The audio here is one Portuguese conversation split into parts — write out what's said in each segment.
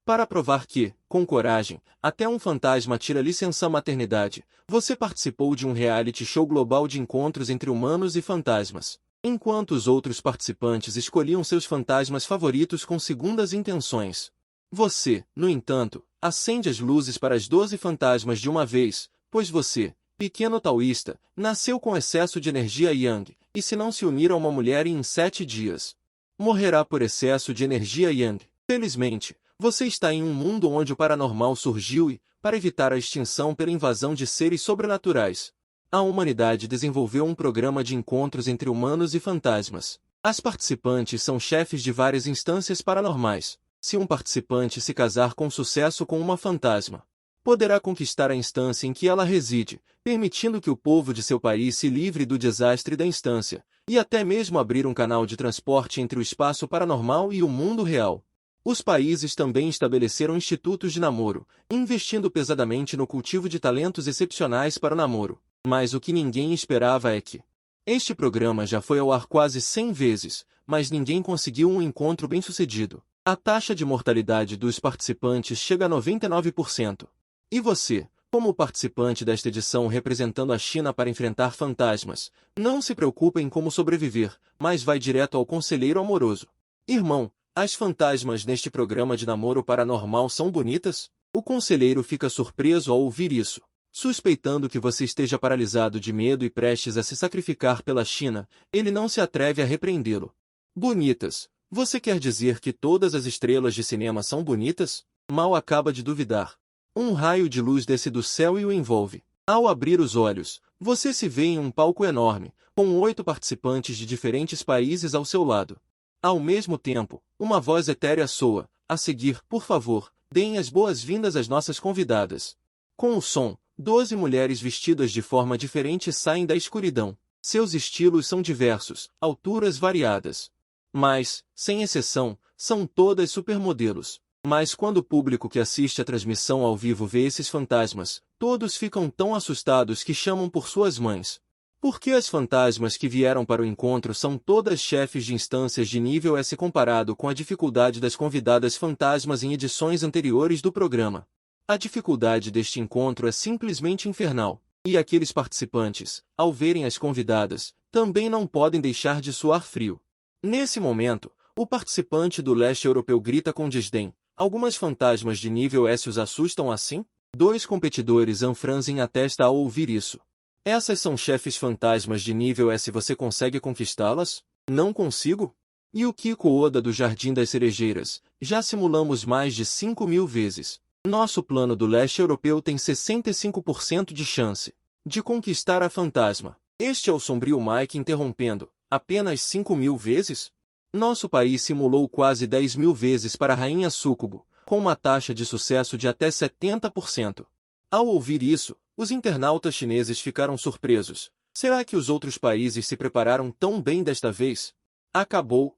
Para provar que, com coragem, até um fantasma tira licença maternidade, você participou de um reality show global de encontros entre humanos e fantasmas. Enquanto os outros participantes escolhiam seus fantasmas favoritos com segundas intenções. Você, no entanto, acende as luzes para as 12 fantasmas de uma vez, pois você, pequeno taoísta, nasceu com excesso de energia Yang, e se não se unir a uma mulher em 7 dias, morrerá por excesso de energia Yang. Felizmente, você está em um mundo onde o paranormal surgiu e, para evitar a extinção pela invasão de seres sobrenaturais, a humanidade desenvolveu um programa de encontros entre humanos e fantasmas. As participantes são chefes de várias instâncias paranormais. Se um participante se casar com sucesso com uma fantasma, poderá conquistar a instância em que ela reside, permitindo que o povo de seu país se livre do desastre da instância, e até mesmo abrir um canal de transporte entre o espaço paranormal e o mundo real. Os países também estabeleceram institutos de namoro, investindo pesadamente no cultivo de talentos excepcionais para o namoro. Mas o que ninguém esperava é que este programa já foi ao ar quase 100 vezes, mas ninguém conseguiu um encontro bem-sucedido. A taxa de mortalidade dos participantes chega a 99%. E você, como participante desta edição representando a China para enfrentar fantasmas, não se preocupe em como sobreviver, mas vai direto ao conselheiro amoroso. Irmão, as fantasmas neste programa de namoro paranormal são bonitas? O conselheiro fica surpreso ao ouvir isso. Suspeitando que você esteja paralisado de medo e prestes a se sacrificar pela China, ele não se atreve a repreendê-lo. Bonitas? Você quer dizer que todas as estrelas de cinema são bonitas? Mal acaba de duvidar. Um raio de luz desce do céu e o envolve. Ao abrir os olhos, você se vê em um palco enorme, com 8 participantes de diferentes países ao seu lado. Ao mesmo tempo, uma voz etérea soa: a seguir, por favor, deem as boas-vindas às nossas convidadas. Com o som, 12 mulheres vestidas de forma diferente saem da escuridão. Seus estilos são diversos, alturas variadas. Mas, sem exceção, são todas supermodelos. Mas quando o público que assiste a transmissão ao vivo vê esses fantasmas, todos ficam tão assustados que chamam por suas mães. Porque as fantasmas que vieram para o encontro são todas chefes de instâncias de nível S comparado com a dificuldade das convidadas fantasmas em edições anteriores do programa. A dificuldade deste encontro é simplesmente infernal, e aqueles participantes, ao verem as convidadas, também não podem deixar de suar frio. Nesse momento, o participante do leste europeu grita com desdém: algumas fantasmas de nível S os assustam assim? 2 competidores franzem a testa ao ouvir isso. Essas são chefes fantasmas de nível S, você consegue conquistá-las? Não consigo? E o Kiko Oda do Jardim das Cerejeiras, já simulamos mais de 5.000 vezes. Nosso plano do leste europeu tem 65% de chance de conquistar a fantasma. Este é o sombrio Mike interrompendo. Apenas 5.000 vezes? Nosso país simulou quase 10.000 vezes para a Rainha Sucubo, com uma taxa de sucesso de até 70%. Ao ouvir isso, os internautas chineses ficaram surpresos. Será que os outros países se prepararam tão bem desta vez? Acabou.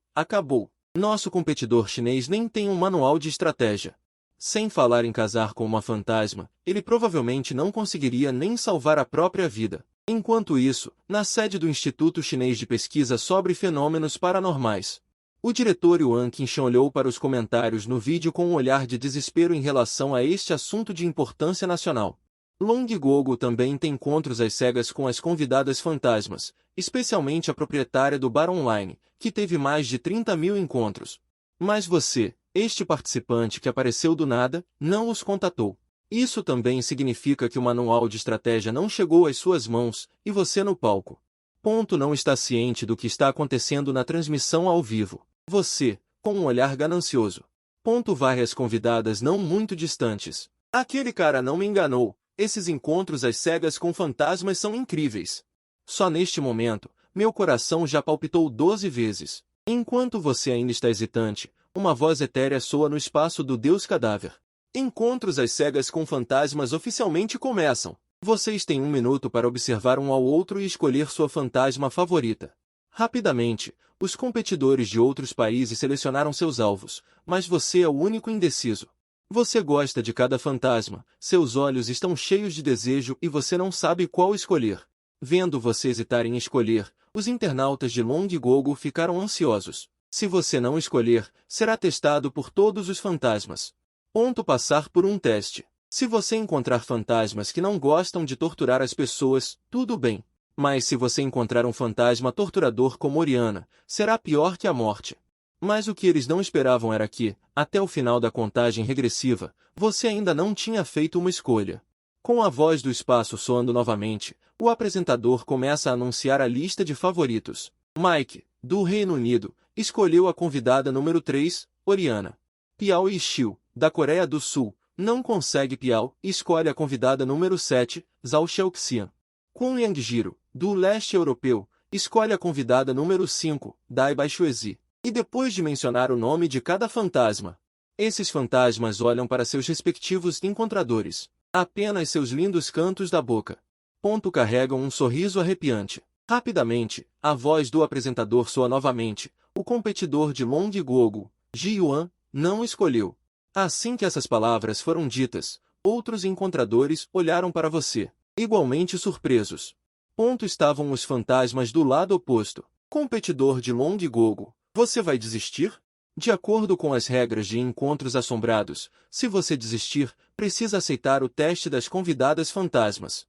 Nosso competidor chinês nem tem um manual de estratégia. Sem falar em casar com uma fantasma, ele provavelmente não conseguiria nem salvar a própria vida. Enquanto isso, na sede do Instituto Chinês de Pesquisa sobre Fenômenos Paranormais, o diretor Yuan Qinshan olhou para os comentários no vídeo com um olhar de desespero em relação a este assunto de importância nacional. Long Gogo também tem encontros às cegas com as convidadas fantasmas, especialmente a proprietária do bar online, que teve mais de 30.000 encontros. Mas você, este participante que apareceu do nada, não os contatou. Isso também significa que o manual de estratégia não chegou às suas mãos, e você no palco. Não está ciente do que está acontecendo na transmissão ao vivo. Você, com um olhar ganancioso. Várias convidadas não muito distantes. Aquele cara não me enganou. Esses encontros às cegas com fantasmas são incríveis. Só neste momento, meu coração já palpitou 12 vezes. Enquanto você ainda está hesitante, uma voz etérea soa no espaço do Deus Cadáver. Encontros às cegas com fantasmas oficialmente começam. Vocês têm 1 minuto para observar um ao outro e escolher sua fantasma favorita. Rapidamente, os competidores de outros países selecionaram seus alvos, mas você é o único indeciso. Você gosta de cada fantasma, seus olhos estão cheios de desejo e você não sabe qual escolher. Vendo você hesitar em escolher, os internautas de Long Gogo ficaram ansiosos. Se você não escolher, será testado por todos os fantasmas. Passar por um teste. Se você encontrar fantasmas que não gostam de torturar as pessoas, tudo bem. Mas se você encontrar um fantasma torturador como Oriana, será pior que a morte. Mas o que eles não esperavam era que, até o final da contagem regressiva, você ainda não tinha feito uma escolha. Com a voz do espaço soando novamente, o apresentador começa a anunciar a lista de favoritos. Mike, do Reino Unido, escolheu a convidada número 3, Oriana. Piao Yixiu, da Coreia do Sul, não consegue Piao e escolhe a convidada número 7, Zhao Xiaoxian. Kun Yangjiro, do leste europeu, escolhe a convidada número 5, Dai Baixuezi. E depois de mencionar o nome de cada fantasma, esses fantasmas olham para seus respectivos encontradores. Apenas seus lindos cantos da boca. Carregam um sorriso arrepiante. Rapidamente, a voz do apresentador soa novamente. O competidor de Long Gogo, Ji Yuan, não escolheu. Assim que essas palavras foram ditas, outros encontradores olharam para você, igualmente surpresos. Estavam os fantasmas do lado oposto. Competidor de Long Gogo, você vai desistir? De acordo com as regras de encontros assombrados, se você desistir, precisa aceitar o teste das convidadas fantasmas.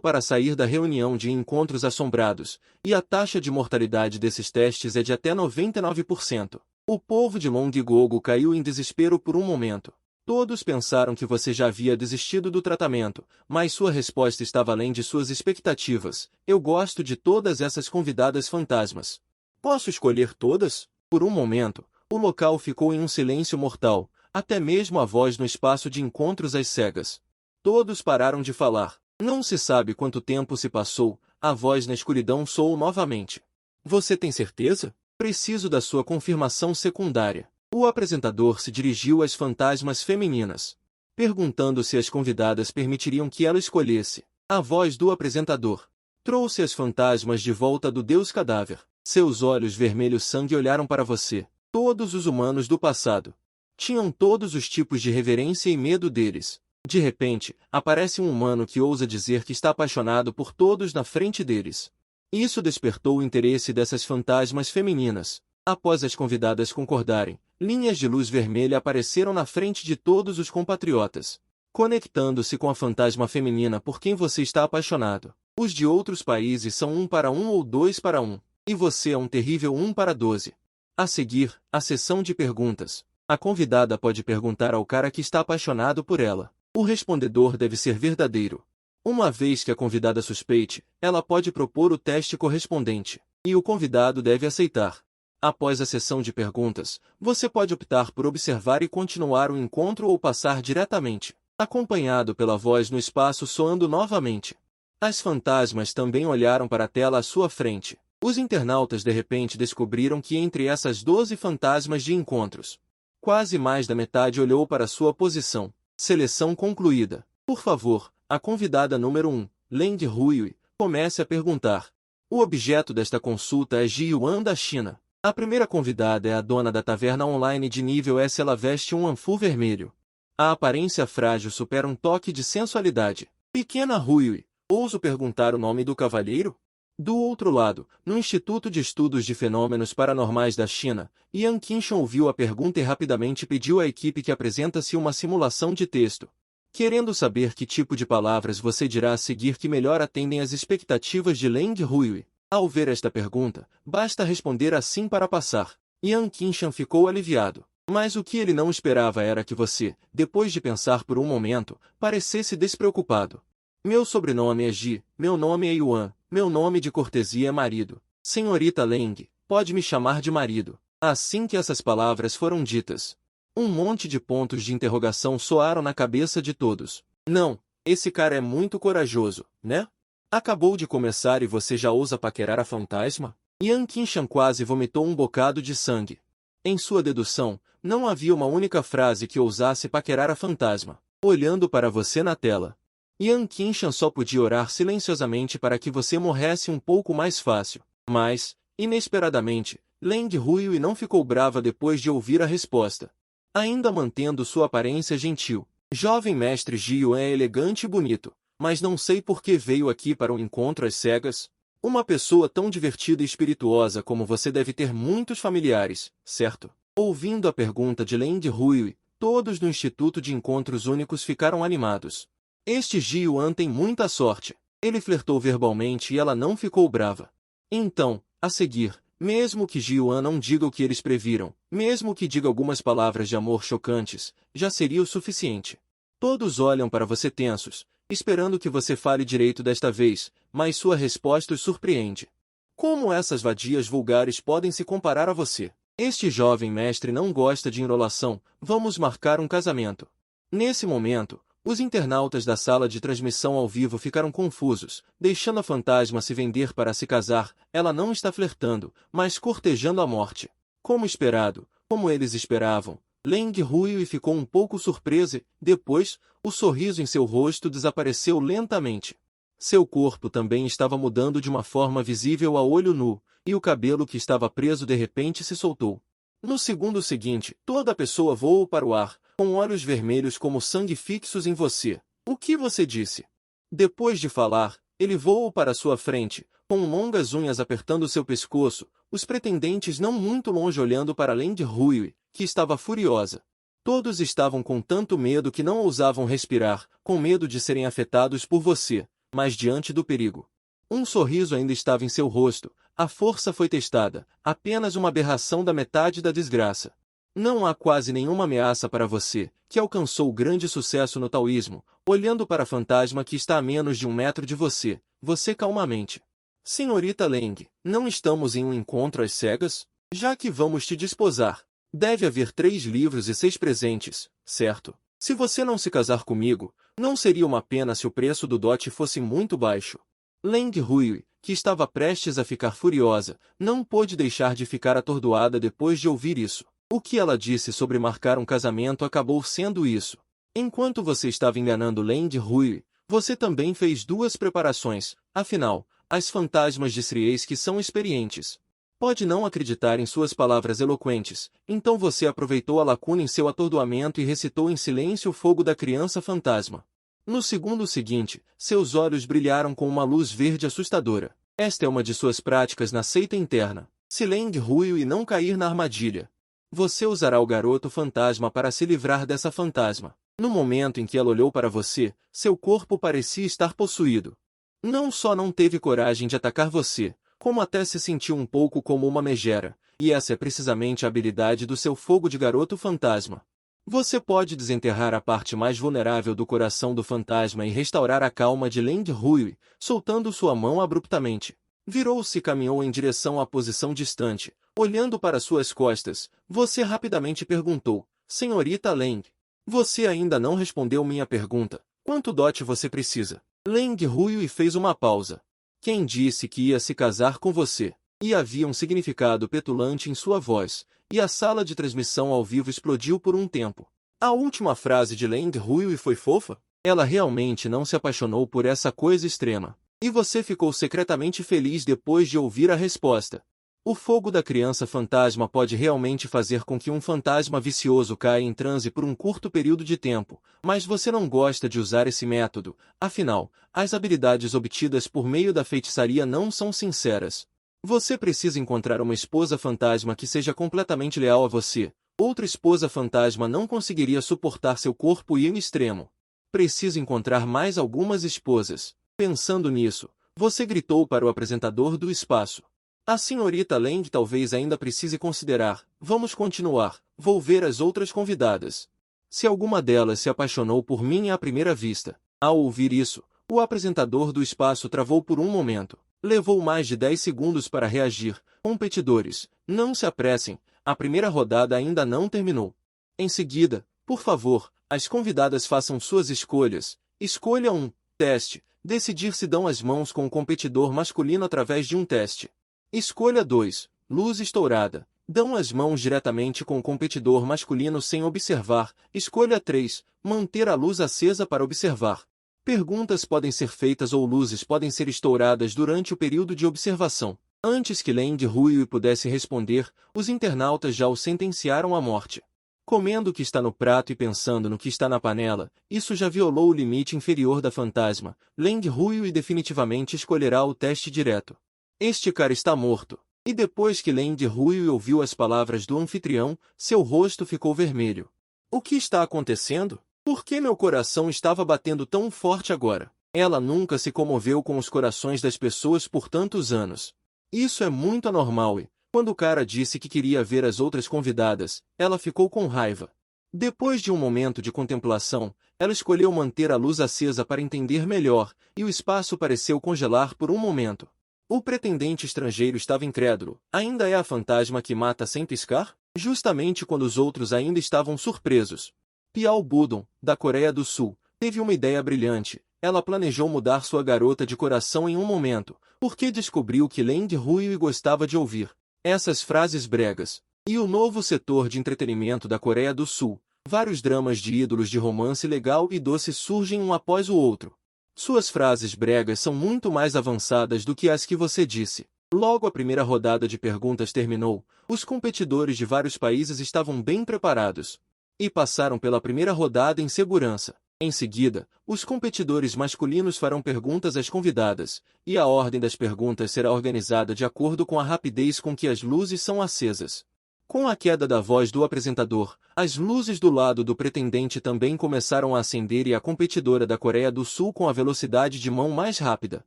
Para sair da reunião de encontros assombrados, e a taxa de mortalidade desses testes é de até 99%. O povo de Long Gogo caiu em desespero por um momento. Todos pensaram que você já havia desistido do tratamento, mas sua resposta estava além de suas expectativas. Eu gosto de todas essas convidadas fantasmas. Posso escolher todas? Por um momento, o local ficou em um silêncio mortal, até mesmo a voz no espaço de encontros às cegas. Todos pararam de falar. Não se sabe quanto tempo se passou, a voz na escuridão soou novamente. Você tem certeza? Preciso da sua confirmação secundária. O apresentador se dirigiu às fantasmas femininas, perguntando se as convidadas permitiriam que ela escolhesse. A voz do apresentador trouxe as fantasmas de volta do Deus Cadáver. Seus olhos vermelhos sangue olharam para você. Todos os humanos do passado tinham todos os tipos de reverência e medo deles. De repente, aparece um humano que ousa dizer que está apaixonado por todos na frente deles. Isso despertou o interesse dessas fantasmas femininas. Após as convidadas concordarem, linhas de luz vermelha apareceram na frente de todos os compatriotas, conectando-se com a fantasma feminina por quem você está apaixonado. Os de outros países são 1 para 1 ou 2 para 1, e você é um terrível 1 para 12. A seguir, a sessão de perguntas. A convidada pode perguntar ao cara que está apaixonado por ela. O respondedor deve ser verdadeiro. Uma vez que a convidada suspeite, ela pode propor o teste correspondente, e o convidado deve aceitar. Após a sessão de perguntas, você pode optar por observar e continuar o encontro ou passar diretamente, acompanhado pela voz no espaço soando novamente. As fantasmas também olharam para a tela à sua frente. Os internautas de repente descobriram que entre essas 12 fantasmas de encontros, quase mais da metade olhou para sua posição. Seleção concluída. Por favor, a convidada número 1, Leng Ruiui, comece a perguntar. O objeto desta consulta é Ji Yuan da China. A primeira convidada é a dona da taverna online de nível S. Ela veste um anfu vermelho. A aparência frágil supera um toque de sensualidade. Pequena Ruiui, ouso perguntar o nome do cavalheiro? Do outro lado, no Instituto de Estudos de Fenômenos Paranormais da China, Yang Qinshan ouviu a pergunta e rapidamente pediu à equipe que apresentasse uma simulação de texto, querendo saber que tipo de palavras você dirá a seguir que melhor atendem às expectativas de Leng Ruiui. Ao ver esta pergunta, basta responder assim para passar. Yang Qinshan ficou aliviado. Mas o que ele não esperava era que você, depois de pensar por um momento, parecesse despreocupado. Meu sobrenome é Ji, meu nome é Yuan, meu nome de cortesia é marido. Senhorita Leng, pode me chamar de marido. Assim que essas palavras foram ditas, um monte de pontos de interrogação soaram na cabeça de todos. Não, esse cara é muito corajoso, né? Acabou de começar e você já ousa paquerar a fantasma? Yang Qinshan quase vomitou um bocado de sangue. Em sua dedução, não havia uma única frase que ousasse paquerar a fantasma. Olhando para você na tela, Yang Qinshan só podia orar silenciosamente para que você morresse um pouco mais fácil. Mas, inesperadamente, Leng Ruiui não ficou brava depois de ouvir a resposta. Ainda mantendo sua aparência gentil, jovem mestre Ji Yuan é elegante e bonito, mas não sei por que veio aqui para um encontro às cegas. Uma pessoa tão divertida e espirituosa como você deve ter muitos familiares, certo? Ouvindo a pergunta de Leng Ruiui, Todos no Instituto de Encontros Únicos ficaram animados. Este Ji-Yuan tem muita sorte. Ele flertou verbalmente e ela não ficou brava. Então, a seguir, mesmo que Ji-Yuan não diga o que eles previram, mesmo que diga algumas palavras de amor chocantes, já seria o suficiente. Todos olham para você tensos, esperando que você fale direito desta vez, mas sua resposta os surpreende. Como essas vadias vulgares podem se comparar a você? Este jovem mestre não gosta de enrolação, vamos marcar um casamento. Nesse momento, os internautas da sala de transmissão ao vivo ficaram confusos, deixando a fantasma se vender para se casar. Ela não está flertando, mas cortejando a morte. Como esperado, como eles esperavam, Leng Huiyue ficou um pouco surpresa, depois, o sorriso em seu rosto desapareceu lentamente. Seu corpo também estava mudando de uma forma visível a olho nu, e o cabelo que estava preso de repente se soltou. No segundo seguinte, toda a pessoa voou para o ar, com olhos vermelhos como sangue fixos em você. O que você disse? Depois de falar, ele voou para sua frente, com longas unhas apertando seu pescoço, os pretendentes não muito longe olhando para Leng Huiyue, que estava furiosa. Todos estavam com tanto medo que não ousavam respirar, com medo de serem afetados por você, mas diante do perigo. Um sorriso ainda estava em seu rosto, a força foi testada, apenas uma aberração da metade da desgraça. Não há quase nenhuma ameaça para você, que alcançou grande sucesso no taoísmo, olhando para a fantasma que está a menos de 1 metro de você, você calmamente. Senhorita Leng, não estamos em um encontro às cegas? Já que vamos te desposar, deve haver 3 livros e 6 presentes, certo? Se você não se casar comigo, não seria uma pena se o preço do dote fosse muito baixo. Leng Huiyue, que estava prestes a ficar furiosa, não pôde deixar de ficar atordoada depois de ouvir isso. O que ela disse sobre marcar um casamento acabou sendo isso. Enquanto você estava enganando Leng Huiyue, você também fez 2 preparações, afinal, as fantasmas de Sriesk são experientes. Pode não acreditar em suas palavras eloquentes, então você aproveitou a lacuna em seu atordoamento e recitou em silêncio o fogo da criança fantasma. No segundo seguinte, seus olhos brilharam com uma luz verde assustadora. Esta é uma de suas práticas na seita interna. Se Leng Huiyue não cair na armadilha, você usará o garoto fantasma para se livrar dessa fantasma. No momento em que ela olhou para você, seu corpo parecia estar possuído. Não só não teve coragem de atacar você, como até se sentiu um pouco como uma megera, e essa é precisamente a habilidade do seu fogo de garoto fantasma. Você pode desenterrar a parte mais vulnerável do coração do fantasma e restaurar a calma de Leng Huiyue, soltando sua mão abruptamente. Virou-se e caminhou em direção à posição distante. Olhando para suas costas, você rapidamente perguntou, Senhorita Leng, você ainda não respondeu minha pergunta. Quanto dote você precisa? Leng Huiyue fez uma pausa. Quem disse que ia se casar com você? E havia um significado petulante em sua voz, e a sala de transmissão ao vivo explodiu por um tempo. A última frase de Leng Huiyue foi fofa? Ela realmente não se apaixonou por essa coisa extrema. E você ficou secretamente feliz depois de ouvir a resposta. O fogo da criança fantasma pode realmente fazer com que um fantasma vicioso caia em transe por um curto período de tempo, mas você não gosta de usar esse método, afinal, as habilidades obtidas por meio da feitiçaria não são sinceras. Você precisa encontrar uma esposa fantasma que seja completamente leal a você. Outra esposa fantasma não conseguiria suportar seu corpo e em extremo. Preciso encontrar mais algumas esposas. Pensando nisso, você gritou para o apresentador do espaço. A senhorita Leng talvez ainda precise considerar. Vamos continuar. Vou ver as outras convidadas. Se alguma delas se apaixonou por mim à primeira vista. Ao ouvir isso, o apresentador do espaço travou por um momento. Levou mais de 10 segundos para reagir. Competidores, não se apressem. A primeira rodada ainda não terminou. Em seguida, por favor, as convidadas façam suas escolhas. Escolha 1. Teste. Decidir se dão as mãos com o competidor masculino através de um teste. Escolha 2. Luz estourada. Dão as mãos diretamente com o competidor masculino sem observar. Escolha 3. Manter a luz acesa para observar. Perguntas podem ser feitas ou luzes podem ser estouradas durante o período de observação. Antes que Leng Huiyue pudesse responder, os internautas já o sentenciaram à morte. Comendo o que está no prato e pensando no que está na panela, isso já violou o limite inferior da fantasma. Leng Huiyue definitivamente escolherá o teste direto. Este cara está morto. E depois que Leng Huiyue ouviu as palavras do anfitrião, seu rosto ficou vermelho. O que está acontecendo? Por que meu coração estava batendo tão forte agora? Ela nunca se comoveu com os corações das pessoas por tantos anos. Isso é muito anormal e, quando o cara disse que queria ver as outras convidadas, ela ficou com raiva. Depois de um momento de contemplação, ela escolheu manter a luz acesa para entender melhor, e o espaço pareceu congelar por um momento. O pretendente estrangeiro estava incrédulo. Ainda é a fantasma que mata sem piscar? Justamente quando os outros ainda estavam surpresos. Piao Budon, da Coreia do Sul, teve uma ideia brilhante. Ela planejou mudar sua garota de coração em um momento, porque descobriu que Leng Hui gostava de ouvir essas frases bregas. E o novo setor de entretenimento da Coreia do Sul, vários dramas de ídolos de romance legal e doce surgem um após o outro. Suas frases bregas são muito mais avançadas do que as que você disse. Logo a primeira rodada de perguntas terminou, os competidores de vários países estavam bem preparados e passaram pela primeira rodada em segurança. Em seguida, os competidores masculinos farão perguntas às convidadas, e a ordem das perguntas será organizada de acordo com a rapidez com que as luzes são acesas. Com a queda da voz do apresentador, as luzes do lado do pretendente também começaram a acender e a competidora da Coreia do Sul com a velocidade de mão mais rápida.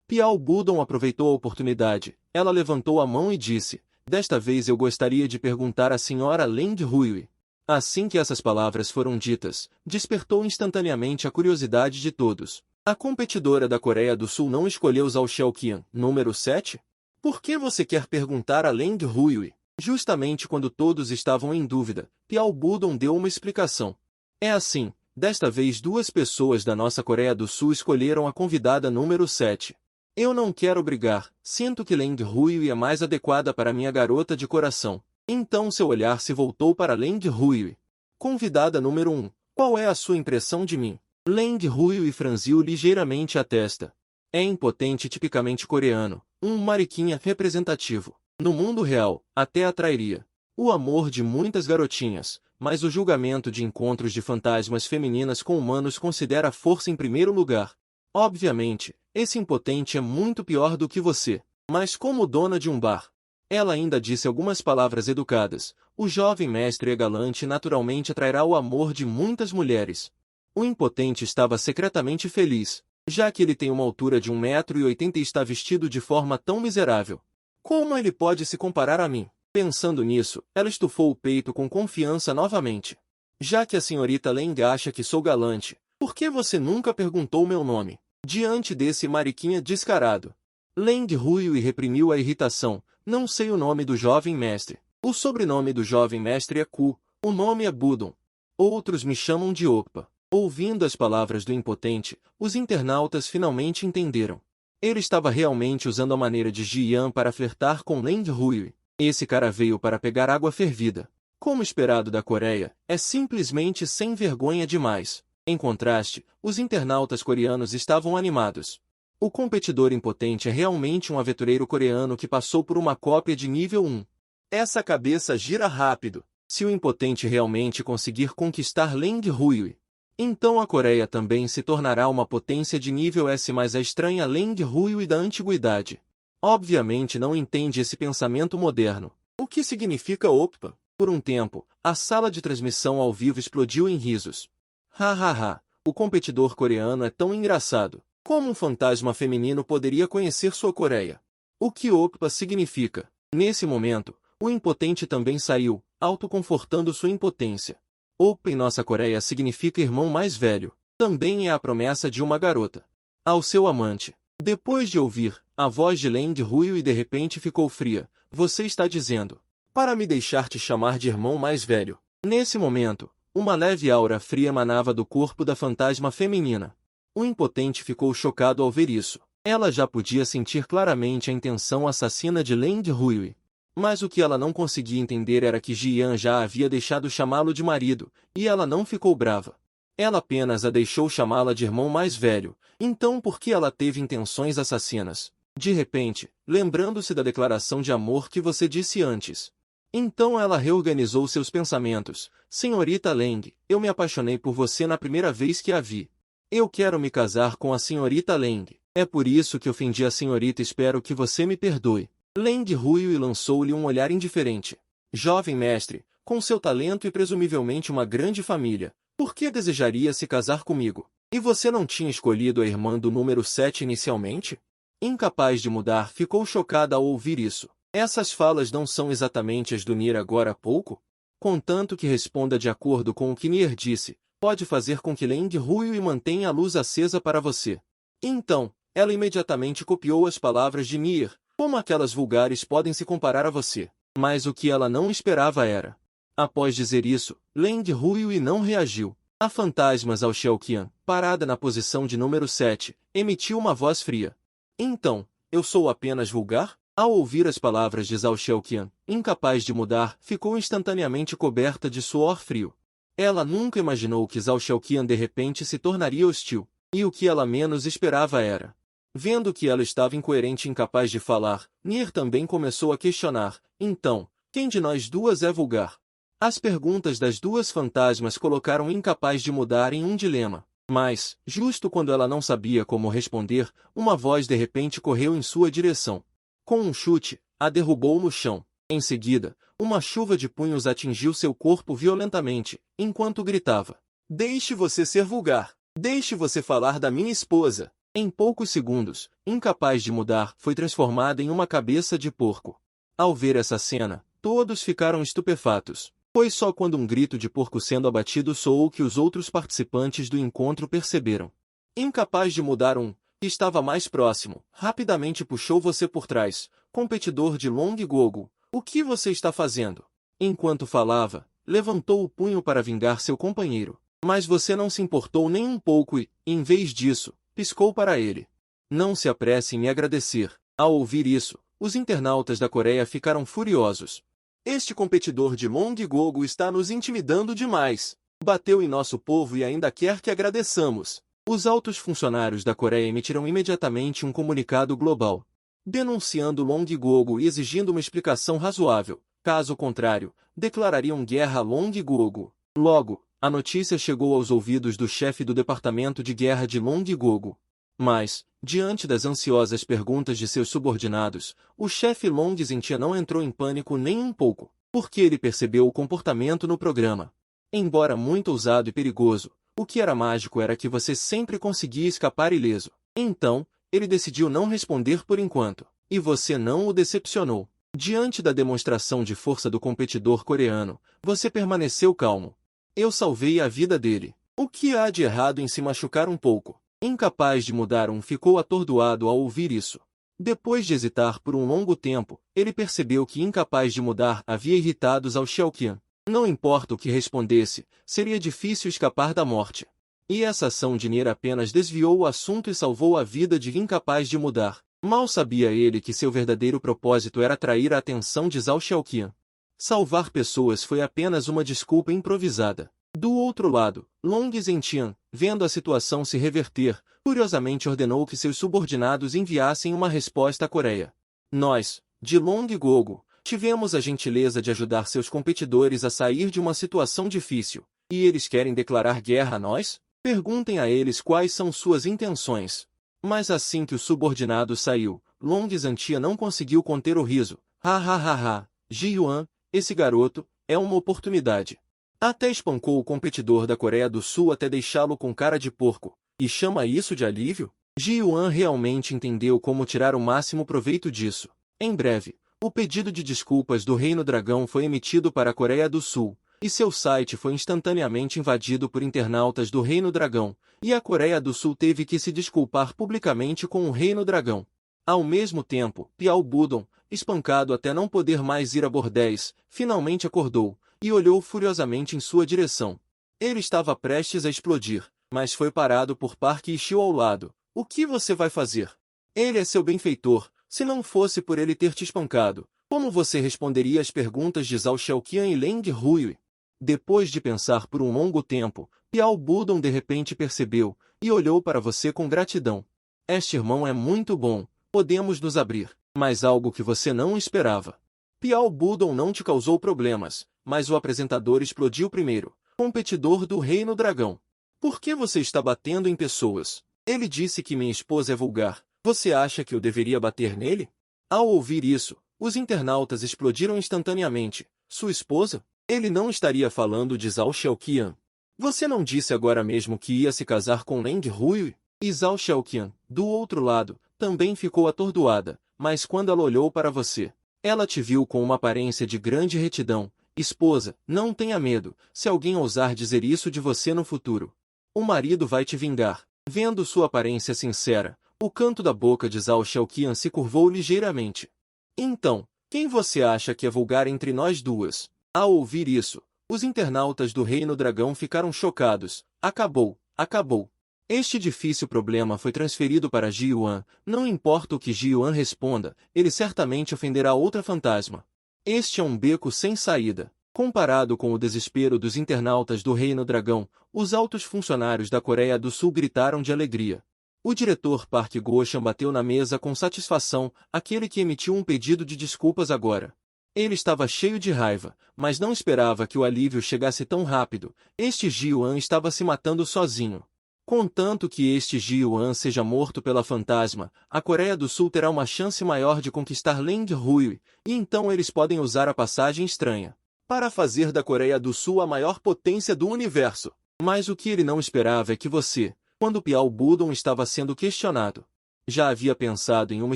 Piao Budon aproveitou a oportunidade. Ela levantou a mão e disse: "Desta vez eu gostaria de perguntar à senhora Leng Hui." Assim que essas palavras foram ditas, despertou instantaneamente a curiosidade de todos. A competidora da Coreia do Sul não escolheu Zhao Xiaoqian, número 7? Por que você quer perguntar a Leng Hui? Justamente quando todos estavam em dúvida, Piao Budon deu uma explicação. É assim, desta vez duas pessoas da nossa Coreia do Sul escolheram a convidada número 7. Eu não quero brigar, sinto que Leng Hui é mais adequada para minha garota de coração. Então seu olhar se voltou para Leng Hui. Convidada número 1, qual é a sua impressão de mim? Leng Hui franziu ligeiramente a testa. É impotente tipicamente coreano, um mariquinha representativo. No mundo real, até atrairia o amor de muitas garotinhas, mas o julgamento de encontros de fantasmas femininas com humanos considera a força em primeiro lugar. Obviamente, esse impotente é muito pior do que você, mas como dona de um bar. Ela ainda disse algumas palavras educadas. O jovem mestre é galante e naturalmente atrairá o amor de muitas mulheres. O impotente estava secretamente feliz, já que ele tem uma altura de 1,80 m e está vestido de forma tão miserável. Como ele pode se comparar a mim? Pensando nisso, ela estufou o peito com confiança novamente. Já que a senhorita Leng acha que sou galante, por que você nunca perguntou meu nome? Diante desse mariquinha descarado, Leng Hui reprimiu a irritação. Não sei o nome do jovem mestre. O sobrenome do jovem mestre é Ku. O nome é Budon. Outros me chamam de Opa. Ouvindo as palavras do impotente, os internautas finalmente entenderam. Ele estava realmente usando a maneira de Jiyan para flertar com Leng Hui. Esse cara veio para pegar água fervida. Como esperado da Coreia, é simplesmente sem vergonha demais. Em contraste, os internautas coreanos estavam animados. O competidor impotente é realmente um aventureiro coreano que passou por uma cópia de nível 1. Essa cabeça gira rápido. Se o impotente realmente conseguir conquistar Leng Hui, então a Coreia também se tornará uma potência de nível S, mas a estranha Leng Hui da antiguidade obviamente não entende esse pensamento moderno. O que significa Opa? Por um tempo, a sala de transmissão ao vivo explodiu em risos. Hahaha, o competidor coreano é tão engraçado. Como um fantasma feminino poderia conhecer sua Coreia? O que Opa significa? Nesse momento, o impotente também saiu, autoconfortando sua impotência. Opa em nossa Coreia significa irmão mais velho. Também é a promessa de uma garota ao seu amante. Depois de ouvir, a voz de Leng Hui de repente ficou fria. Você está dizendo para me deixar te chamar de irmão mais velho. Nesse momento, uma leve aura fria emanava do corpo da fantasma feminina. O impotente ficou chocado ao ver isso. Ela já podia sentir claramente a intenção assassina de Leng Hui. Mas o que ela não conseguia entender era que Jiyan já havia deixado chamá-lo de marido, e ela não ficou brava. Ela apenas a deixou chamá-la de irmão mais velho, então por que ela teve intenções assassinas? De repente, lembrando-se da declaração de amor que você disse antes. Então ela reorganizou seus pensamentos. Senhorita Leng, eu me apaixonei por você na primeira vez que a vi. Eu quero me casar com a senhorita Leng. É por isso que ofendi a senhorita, espero que você me perdoe. Leng Hui lançou-lhe um olhar indiferente. Jovem mestre, Com seu talento e presumivelmente uma grande família, por que desejaria se casar comigo? E você não tinha escolhido a irmã do número 7 inicialmente? Incapaz de mudar, ficou chocada ao ouvir isso. Essas falas não são exatamente as do Nier agora há pouco? Contanto que responda de acordo com o que Nier disse, pode fazer com que Leng Huiyue mantenha a luz acesa para você. Então, ela imediatamente copiou as palavras de Nier. Como aquelas vulgares podem se comparar a você? Mas o que ela não esperava era. Após dizer isso, Leng Huiyue não reagiu. A fantasma Zhao Xiaoqian, parada na posição de número 7, emitiu uma voz fria. Então, eu sou apenas vulgar? Ao ouvir as palavras de Zhao Xiaoqian, incapaz de mudar, ficou instantaneamente coberta de suor frio. Ela nunca imaginou que Zhao Xiaoqian de repente se tornaria hostil, e o que ela menos esperava era. Vendo que ela estava incoerente e incapaz de falar, Nier também começou a questionar, então, quem de nós duas é vulgar? As perguntas das duas fantasmas colocaram incapaz de mudar em um dilema. Mas, justo quando ela não sabia como responder, uma voz de repente correu em sua direção. Com um chute, a derrubou no chão. Em seguida, uma chuva de punhos atingiu seu corpo violentamente, enquanto gritava. Deixe você ser vulgar! Deixe você falar da minha esposa! Em poucos segundos, incapaz de mudar, foi transformada em uma cabeça de porco. Ao ver essa cena, todos ficaram estupefatos. Foi só quando um grito de porco sendo abatido soou que os outros participantes do encontro perceberam. Incapaz de mudar, que estava mais próximo, rapidamente puxou você por trás. Competidor de Long Gogo, o que você está fazendo? Enquanto falava, levantou o punho para vingar seu companheiro. Mas você não se importou nem um pouco e, em vez disso, piscou para ele. Não se apresse em me agradecer. Ao ouvir isso, os internautas da Coreia ficaram furiosos. Este competidor de Long Gogo está nos intimidando demais. Bateu em nosso povo e ainda quer que agradeçamos. Os altos funcionários da Coreia emitiram imediatamente um comunicado global, denunciando Long Gogo e exigindo uma explicação razoável. Caso contrário, declarariam guerra a Long Gogo. Logo, a notícia chegou aos ouvidos do chefe do departamento de guerra de Long Gogo. Mas, diante das ansiosas perguntas de seus subordinados, o chefe Long Zhentia não entrou em pânico nem um pouco, porque ele percebeu o comportamento no programa. Embora muito ousado e perigoso, o que era mágico era que você sempre conseguia escapar ileso. Então, ele decidiu não responder por enquanto, e você não o decepcionou. Diante da demonstração de força do competidor coreano, você permaneceu calmo. Eu salvei a vida dele. O que há de errado em se machucar um pouco? Incapaz de mudar, ficou atordoado ao ouvir isso. Depois de hesitar por um longo tempo, ele percebeu que incapaz de mudar havia irritado Zhao Xiaoqian. Não importa o que respondesse, seria difícil escapar da morte. E essa ação de Nier apenas desviou o assunto e salvou a vida de incapaz de mudar. Mal sabia ele que seu verdadeiro propósito era atrair a atenção de Zhao Xiaoqian. Salvar pessoas foi apenas uma desculpa improvisada. Do outro lado, Long Zhentia, vendo a situação se reverter, furiosamente ordenou que seus subordinados enviassem uma resposta à Coreia. Nós, de Long Gogo, tivemos a gentileza de ajudar seus competidores a sair de uma situação difícil, e eles querem declarar guerra a nós? Perguntem a eles quais são suas intenções. Mas assim que o subordinado saiu, Long Zhentia não conseguiu conter o riso. Ha ha ha ha, Ji Yuan, esse garoto, é uma oportunidade. Até espancou o competidor da Coreia do Sul até deixá-lo com cara de porco. E chama isso de alívio? Ji Yuan realmente entendeu como tirar o máximo proveito disso. Em breve, o pedido de desculpas do Reino Dragão foi emitido para a Coreia do Sul, e seu site foi instantaneamente invadido por internautas do Reino Dragão, e a Coreia do Sul teve que se desculpar publicamente com o Reino Dragão. Ao mesmo tempo, Piao Budon, espancado até não poder mais ir a bordéis, finalmente acordou, e olhou furiosamente em sua direção. Ele estava prestes a explodir, mas foi parado por Park Yi-Xiu ao lado. O que você vai fazer? Ele é seu benfeitor. Se não fosse por ele ter te espancado, como você responderia às perguntas de Zhao Xiaoqian e Leng Huiyue? Depois de pensar por um longo tempo, Piao Budon de repente percebeu, e olhou para você com gratidão. Este irmão é muito bom, podemos nos abrir, mas algo que você não esperava. Piao Budon não te causou problemas, mas o apresentador explodiu primeiro, competidor do Reino Dragão. Por que você está batendo em pessoas? Ele disse que minha esposa é vulgar. Você acha que eu deveria bater nele? Ao ouvir isso, os internautas explodiram instantaneamente. Sua esposa? Ele não estaria falando de Zhao Xiaoqian. Você não disse agora mesmo que ia se casar com Leng Hui? E Zhao Xiaoqian, do outro lado, também ficou atordoada, mas quando ela olhou para você, ela te viu com uma aparência de grande retidão. Esposa, não tenha medo, se alguém ousar dizer isso de você no futuro. O marido vai te vingar. Vendo sua aparência sincera, o canto da boca de Zhao Xiaoqian se curvou ligeiramente. Então, quem você acha que é vulgar entre nós duas? Ao ouvir isso, os internautas do Reino Dragão ficaram chocados. Acabou, acabou. Este difícil problema foi transferido para Ji Yuan. Não importa o que Ji Yuan responda, ele certamente ofenderá outra fantasma. Este é um beco sem saída. Comparado com o desespero dos internautas do Reino Dragão, os altos funcionários da Coreia do Sul gritaram de alegria. O diretor Park Go-chan bateu na mesa com satisfação, aquele que emitiu um pedido de desculpas agora. Ele estava cheio de raiva, mas não esperava que o alívio chegasse tão rápido. Este Ji Yuan estava se matando sozinho. Contanto que este Ji Yuan seja morto pela fantasma, a Coreia do Sul terá uma chance maior de conquistar Leng Hui, e então eles podem usar a passagem estranha para fazer da Coreia do Sul a maior potência do universo. Mas o que ele não esperava é que você, quando Piao Budon estava sendo questionado, já havia pensado em uma